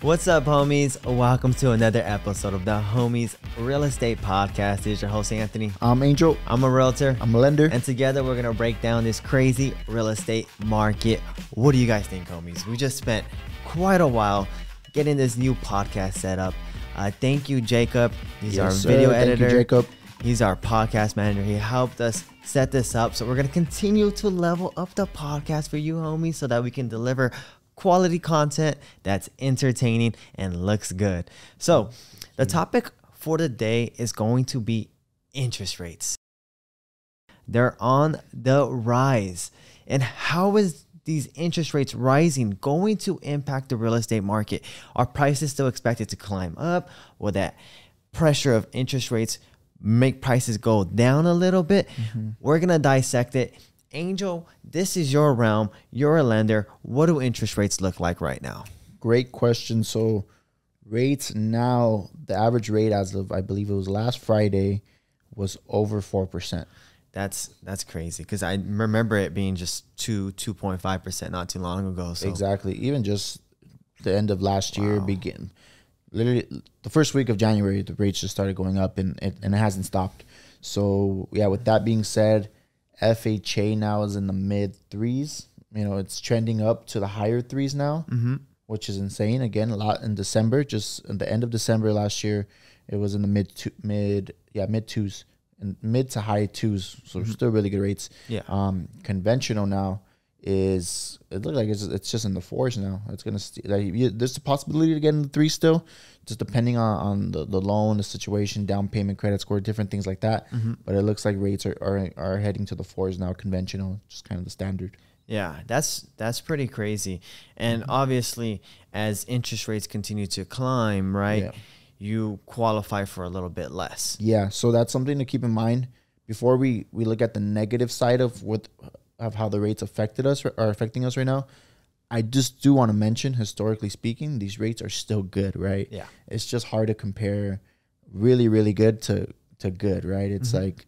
What's up, homies? Welcome to another episode of the Homeys Real Estate Podcast. This is your host, Anthony. I'm Angel. I'm a realtor. I'm a lender. And together we're going to break down this crazy real estate market. What do you guys think, homies? We just spent quite a while getting this new podcast set up. Thank you, Jacob. He's our video editor. Thank you, Jacob. He's our podcast manager. He helped us set this up. So we're going to continue to level up the podcast for you, homies, so that we can deliver quality content that's entertaining and looks good. So the topic for today is going to be interest rates. They're on the rise. And how is these interest rates rising going to impact the real estate market? Are prices still expected to climb up? Will that pressure of interest rates make prices go down a little bit? We're going to dissect it. Angel, this is your realm. You're a lender. What do interest rates look like right now? Great question. So rates now, the average rate as of, I believe it was last Friday, was over 4%. That's crazy because I remember it being just 2.5% not too long ago. So. Exactly. Even just the end of last year, literally the first week of January, the rates just started going up and it hasn't stopped. So yeah, with that being said, FHA now is in the mid threes. You know, it's trending up to the higher threes now, which is insane. Again, a lot in December, just at the end of December last year, it was in the mid twos and mid to high twos. So still really good rates. Yeah. Conventional now it looks like it's just in the fours now. It's gonna there's a possibility to get in the threes still, just depending on the loan, the situation, down payment, credit score, different things like that. But it looks like rates are heading to the fours now. Conventional, just kind of the standard. Yeah, that's pretty crazy. And obviously, as interest rates continue to climb, right, you qualify for a little bit less. Yeah, so that's something to keep in mind before we look at the negative side of how the rates are affecting us right now. I just do want to mention, historically speaking, these rates are still good, right? Yeah. It's just hard to compare really, really good to good, right? It's like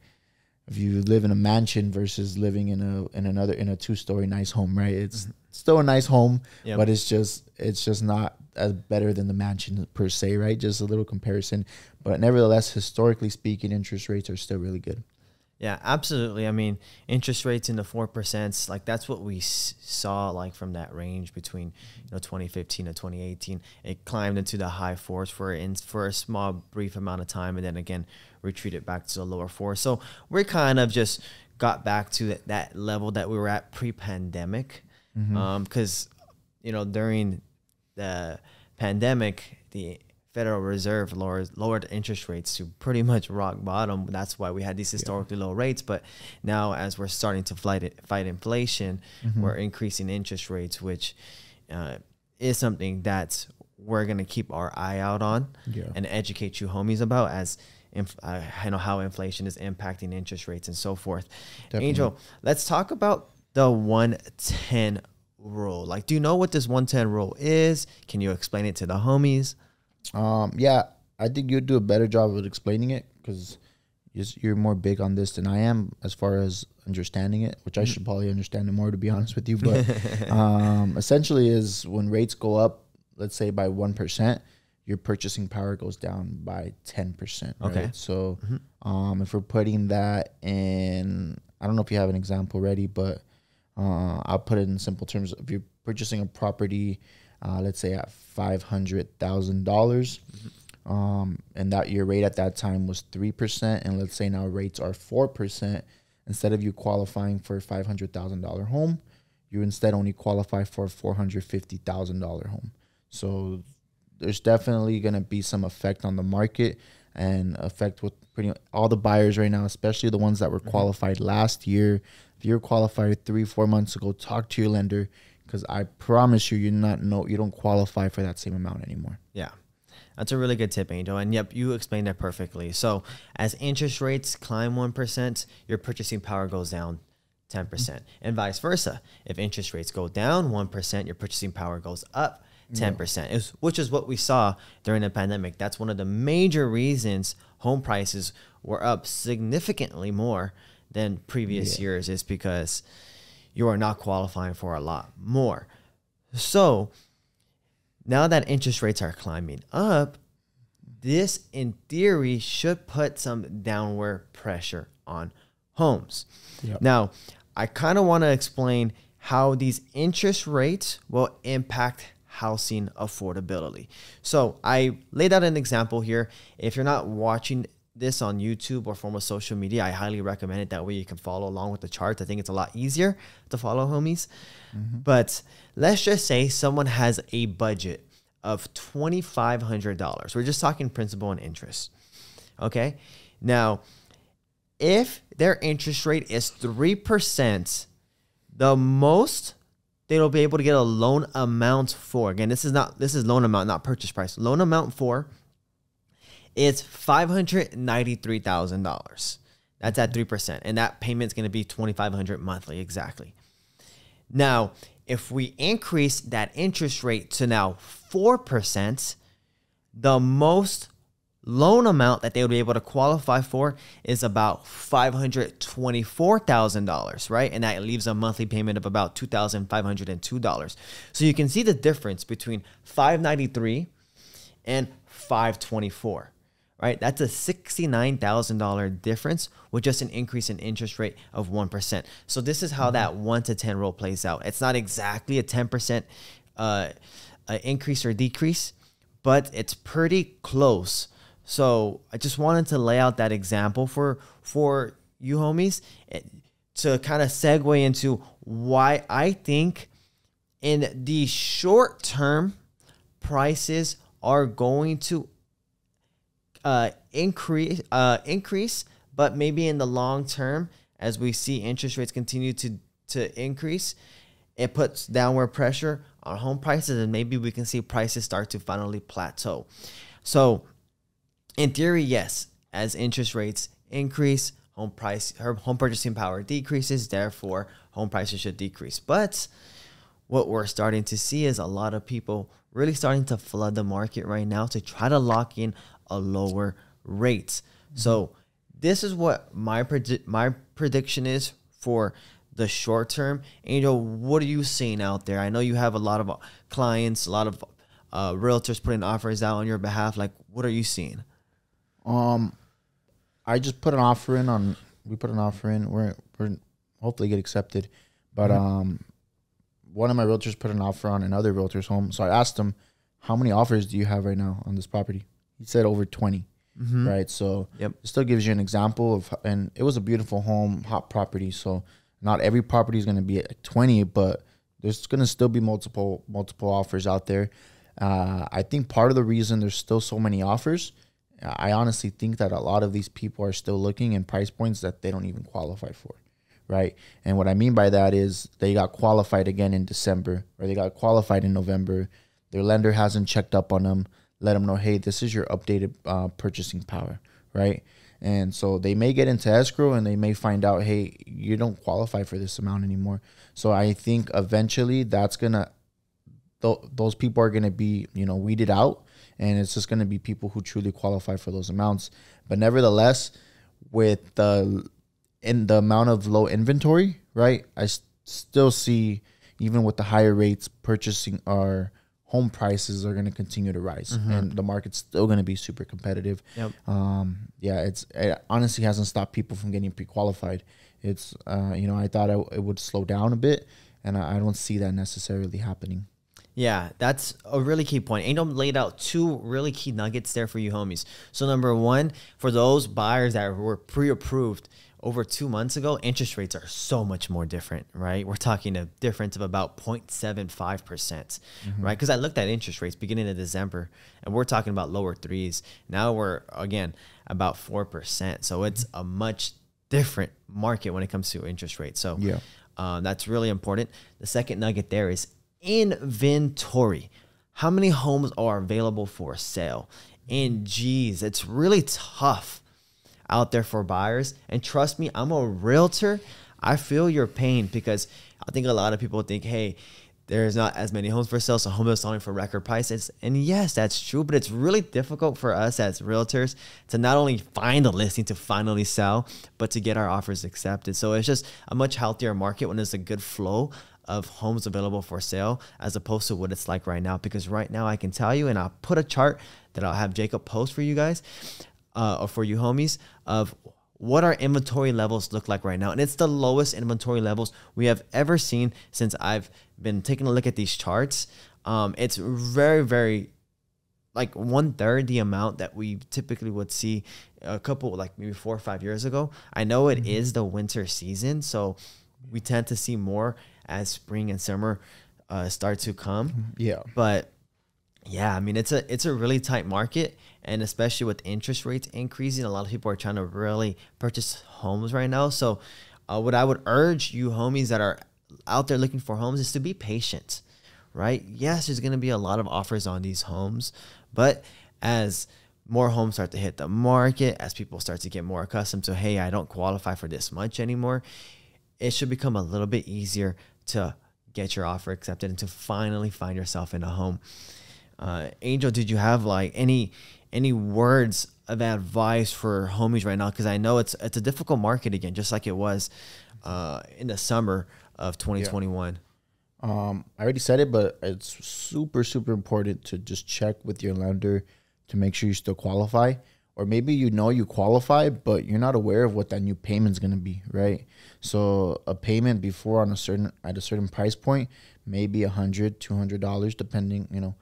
if you live in a mansion versus living in a two-story nice home, right? It's still a nice home, but it's just not as better than the mansion per se, right? Just a little comparison. But nevertheless, historically speaking, interest rates are still really good. Yeah, absolutely. I mean, interest rates in the 4%, like that's what we saw like from that range between 2015 to 2018. It climbed into the high fours for a small brief amount of time, and then again retreated back to the lower fours. So we kind of just got back to that level that we were at pre-pandemic, because during the pandemic, the Federal Reserve lowered interest rates to pretty much rock bottom. That's why we had these historically low rates. But now, as we're starting to fight inflation, we're increasing interest rates, which is something that we're going to keep our eye out on and educate you homies about, as how inflation is impacting interest rates and so forth. Definitely. Angel, let's talk about the 110 rule. Like, do you know what this 110 rule is? Can you explain it to the homies? Yeah, I think you'd do a better job of explaining it because you're more big on this than I am as far as understanding it, which I should probably understand it more, to be honest with you. But essentially is when rates go up, let's say by 1%, your purchasing power goes down by 10%. Right? Okay. So if we're putting that in, I don't know if you have an example ready, but I'll put it in simple terms. If you're purchasing a property, let's say at $500,000, and that your rate at that time was 3%, and let's say now rates are 4%. Instead of you qualifying for a $500,000 home, you instead only qualify for a $450,000 home. So there's definitely going to be some effect on the market and effect with pretty much all the buyers right now, especially the ones that were qualified last year. If you're qualified 3-4 months ago, talk to your lender, because I promise you, you don't qualify for that same amount anymore. Yeah, that's a really good tip, Angel. And yep, you explained that perfectly. So as interest rates climb 1%, your purchasing power goes down 10%, and vice versa. If interest rates go down 1%, your purchasing power goes up 10%, which is what we saw during the pandemic. That's one of the major reasons home prices were up significantly more than previous years, is because you are not qualifying for a lot more. So Now that interest rates are climbing up, this in theory should put some downward pressure on homes. Yep. Now, I kind of want to explain how these interest rates will impact housing affordability. So I laid out an example here. If you're not watching this on YouTube or from a social media, I highly recommend it. That way you can follow along with the charts. I think it's a lot easier to follow, homies. But let's just say someone has a budget of $2,500. We're just talking principal and interest. Okay. Now, if their interest rate is 3%, the most they'll be able to get a loan amount for, again, this is loan amount, not purchase price. Loan amount for is $593,000. That's at 3%. And that payment's going to be $2,500 monthly. Exactly. Now, if we increase that interest rate to now 4%, the most loan amount that they would be able to qualify for is about $524,000, right? And that leaves a monthly payment of about $2,502. So you can see the difference between $593 and $524, right? That's a $69,000 difference with just an increase in interest rate of 1%. So this is how that 1 to 10 rule plays out. It's not exactly a 10% increase or decrease, but it's pretty close. So I just wanted to lay out that example for you homies to kind of segue into why I think in the short term prices are going to increase, but maybe in the long term, as we see interest rates continue to increase, it puts downward pressure on home prices, and maybe we can see prices start to finally plateau. So in theory, yes, as interest rates increase, home purchasing power decreases, therefore home prices should decrease. But what we're starting to see is a lot of people really starting to flood the market right now to try to lock in a lower rate. So this is what my prediction is for the short term. Angel, what are you seeing out there? I know you have a lot of clients, a lot of realtors putting offers out on your behalf. Like, what are you seeing? I just put an offer in we put an offer in. We're hopefully get accepted. But one of my realtors put an offer on another realtor's home. So I asked him, how many offers do you have right now on this property? He said over 20. Right. So it still gives you an example of, and it was a beautiful home, hot property. So not every property is going to be at 20, but there's going to still be multiple offers out there. I think part of the reason there's still so many offers, I honestly think that a lot of these people are still looking in price points that they don't even qualify for, right? And what I mean by that is they got qualified again in December, or they got qualified in November. Their lender hasn't checked up on them, let them know, hey, this is your updated purchasing power, right? And so they may get into escrow and they may find out, hey, you don't qualify for this amount anymore. So I think eventually that's going to, those people are going to be, weeded out. And it's just going to be people who truly qualify for those amounts. But nevertheless, with the amount of low inventory, right, I still see, even with the higher rates, purchasing our home prices are going to continue to rise. And the market's still going to be super competitive. It honestly hasn't stopped people from getting pre-qualified. It's, I thought it would slow down a bit, and I don't see that necessarily happening. Yeah, that's a really key point. Angel laid out two really key nuggets there for you homies. So number one, for those buyers that were pre-approved over 2 months ago, interest rates are so much more different, right? We're talking a difference of about 0.75%, right? Because I looked at interest rates beginning of December, and we're talking about lower threes. Now we're, again, about 4%. So it's a much different market when it comes to interest rates. So that's really important. The second nugget there is inventory. How many homes are available for sale? And geez, it's really tough out there for buyers. And trust me, I'm a realtor. I feel your pain, because I think a lot of people think, hey, there's not as many homes for sale, so homes are selling for record prices. And yes, that's true, but it's really difficult for us as realtors to not only find a listing to finally sell, but to get our offers accepted. So it's just a much healthier market when there's a good flow of homes available for sale as opposed to what it's like right now. Because right now I can tell you, and I'll put a chart that I'll have Jacob post for you guys, or for you homies, of what our inventory levels look like right now. And it's the lowest inventory levels we have ever seen since I've been taking a look at these charts. It's very, very, like 1/3 the amount that we typically would see a couple, like maybe 4 or 5 years ago. I know it is the winter season, so we tend to see more as spring and summer start to come. Yeah. But yeah, I mean, it's a really tight market, and especially with interest rates increasing, a lot of people are trying to really purchase homes right now. So what I would urge you homies that are out there looking for homes is to be patient, right? Yes, there's going to be a lot of offers on these homes, but as more homes start to hit the market, as people start to get more accustomed to, hey, I don't qualify for this much anymore, it should become a little bit easier to get your offer accepted and to finally find yourself in a home. Angel, did you have like any words of advice for homies right now? Because I know it's a difficult market again, just like it was in the summer of 2021. I already said it, but it's super, super important to just check with your lender to make sure you still qualify. Or maybe you know you qualify, but you're not aware of what that new payment's gonna be, right? So a payment before at a certain price point, maybe $100, $200, depending on,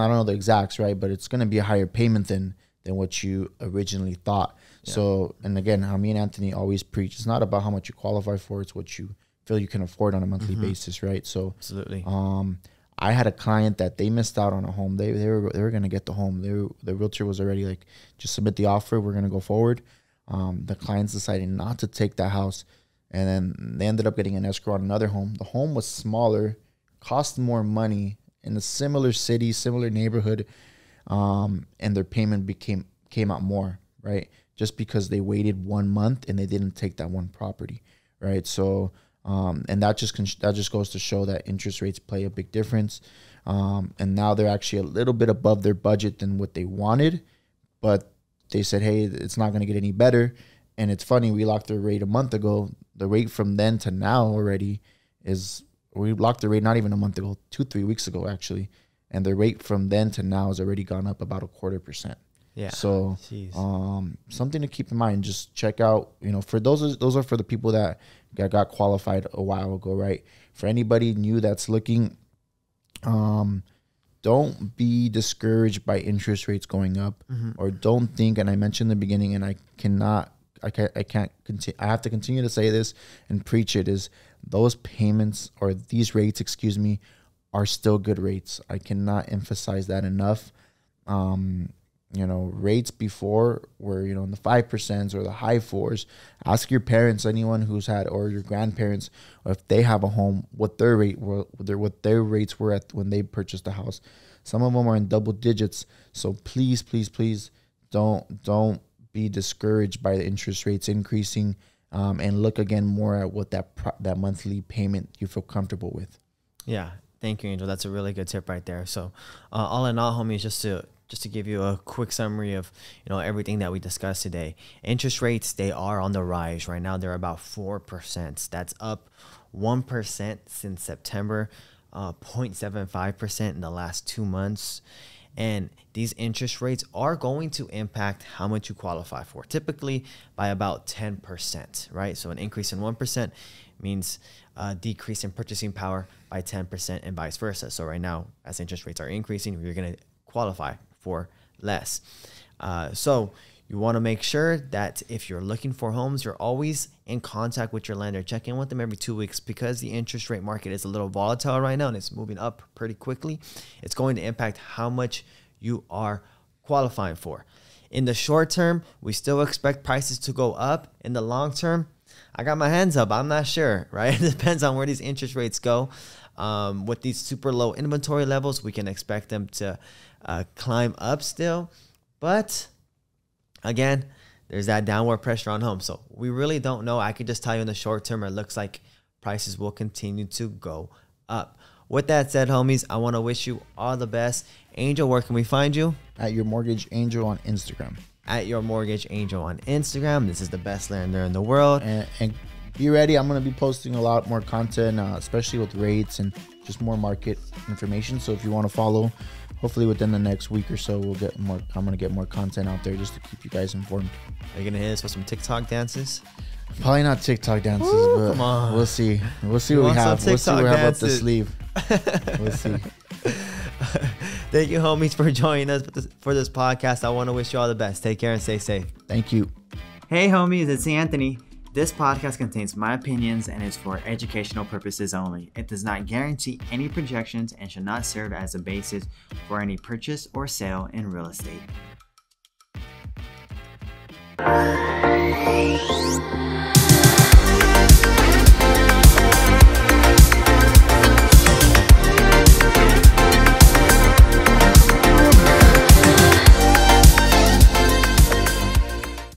I don't know the exacts, right? But it's gonna be a higher payment than what you originally thought. Yeah. So, and again, how me and Anthony always preach, it's not about how much you qualify for, it's what you feel you can afford on a monthly basis, right? So absolutely. I had a client that they missed out on a home. They were gonna get the home. The realtor was already like, just submit the offer, we're gonna go forward. The clients decided not to take that house, and then they ended up getting an escrow on another home. The home was smaller, cost more money in a similar city, similar neighborhood, and their payment came out more, right? Just because they waited 1 month and they didn't take that one property, right? So. And that just goes to show that interest rates play a big difference. And now they're actually a little bit above their budget than what they wanted, but they said, hey, it's not going to get any better. And it's funny, we locked their rate a month ago. The rate from then to now already we locked the rate not even a month ago, 2-3 weeks ago actually. And the rate from then to now has already gone up about 0.25%. Yeah. So, something to keep in mind. Just check out. For those are for the people that got qualified a while ago, right? For anybody new that's looking, don't be discouraged by interest rates going up, or don't think. And I mentioned in the beginning, and I can't continue. I have to continue to say this and preach it. Is those payments or these rates, are still good rates. I cannot emphasize that enough. Rates before were, in the 5% or the high 4s. Ask your parents, anyone who's had, or your grandparents, or if they have a home, what their rates were at when they purchased a house. Some of them are in double digits. So please, please, please don't be discouraged by the interest rates increasing, and look again more at what that monthly payment you feel comfortable with. Yeah. Thank you, Angel. That's a really good tip right there. So all in all, homies, just to give you a quick summary of everything that we discussed today. Interest rates, they are on the rise right now. They're about 4%. That's up 1% since September, 0.75% in the last 2 months. And these interest rates are going to impact how much you qualify for, typically by about 10%, right? So an increase in 1% means a decrease in purchasing power by 10% and vice versa. So right now, as interest rates are increasing, you're going to qualify for less. So you want to make sure that if you're looking for homes, you're always in contact with your lender. Check in with them every 2 weeks, because the interest rate market is a little volatile right now and it's moving up pretty quickly. It's going to impact how much you are qualifying for. In the short term, we still expect prices to go up. In the long term, I got my hands up. I'm not sure, right? It depends on where these interest rates go. With these super low inventory levels, we can expect them to climb up still. But again, there's that downward pressure on homes. So we really don't know. I could just tell you in the short term, it looks like prices will continue to go up. With that said, homies, I want to wish you all the best. Angel, where can we find you? At Your Mortgage Angel on Instagram. At Your Mortgage Angel on Instagram. This is the best lender in the world. And be ready. I'm going to be posting a lot more content, especially with rates and just more market information. So if you want to follow, hopefully within the next week or so, we'll get more. I'm going to get more content out there just to keep you guys informed. Are you going to hit us with some TikTok dances? Probably not TikTok dances, but come on. We'll see. We'll see what we have. We'll see what we have up the sleeve. We'll see. Thank you, homies, for joining us for this podcast. I want to wish you all the best. Take care and stay safe. Thank you. Hey, homies, it's Anthony. This podcast contains my opinions and is for educational purposes only. It does not guarantee any projections and should not serve as a basis for any purchase or sale in real estate.